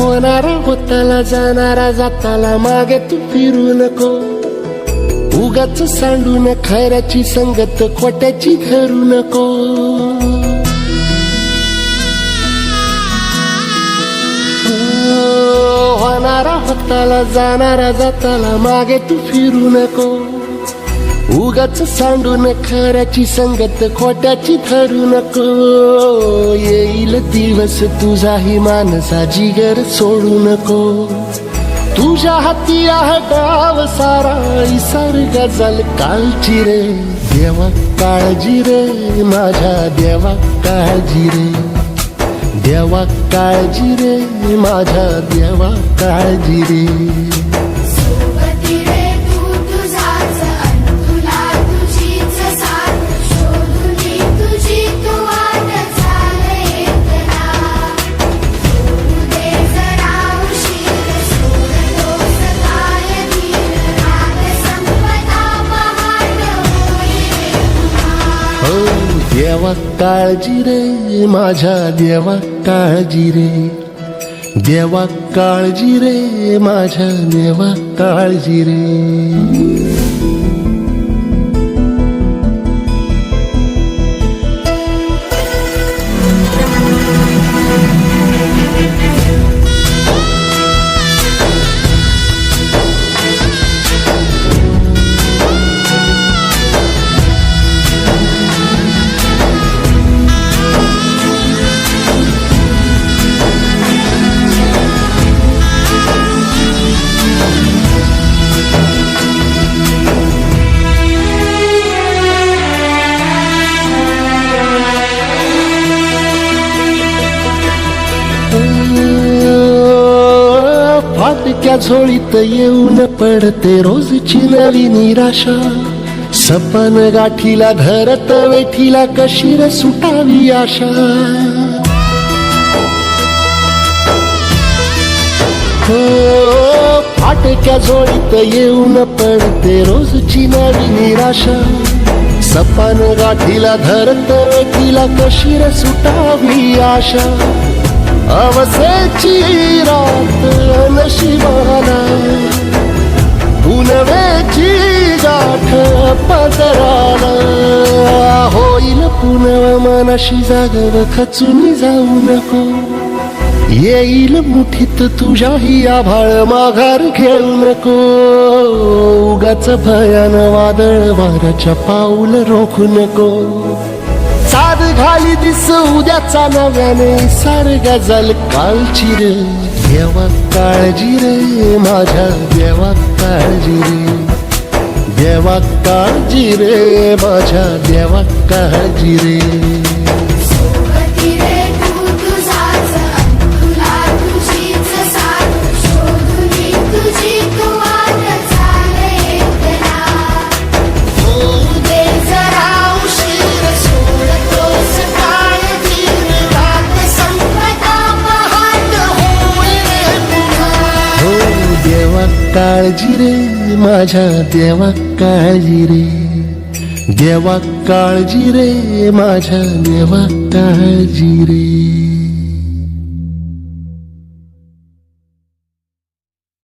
होणारा होताला जाणारा जाताला मागे तू फिरू नको. उगाच सांडून खऱ्याची संगत खोट्याची धरू नको. होणारा होताला जाणारा जाताला मागे तू फिरू नको. उगाच सांडून खऱ्याची संगत खोट्याची धरू नको. येईल दिवस तुझाही मानसा जिगर सोडू नको. तुझ्या हाती आहे डाव सारा इसार गजल कालची रे. देवा काळजी रे माझ्या देवा काळजी रे. देवा काळजी रे माझ्या देवा काळजी रे. देवा काळजी रे माझ्या देवा काळजी रे. देवा काळजी रे माझ्या देवा काळजी रे. फाटक्या झोळीत येऊन पडते रोजची नवी निराशा. सपन गाठीला धरत वेठीला कशी रे सुटावी आशा. हो फाटक्या झोळीत येऊन पडते रोजची नवी निराशा. सपन गाठीला धरत वेठीला कशी रे सुटावी आशा. अवसेची रात नशिबाला पुनवेची गाठ पदराला. होईल पुनव मनाशी जागव खचून जाऊ नको. येईल मुठीत तुझ्याही आभाळ माघार घेऊ नको. उगाच भयान वादळ वाऱ्याच्या पाऊल रोखू नको. साध घाली दिस उद्याचा नव्याने सार गजल कालची रे. देवा काळजी रे माझ्या देवा काळजी रे. देवा काळजी रे माझ्या देवा काळजी रे. देवा काळजी रे माझ्या देवा काळजी रे. देवा काळजी रे माझ्या देवा काळजी रे.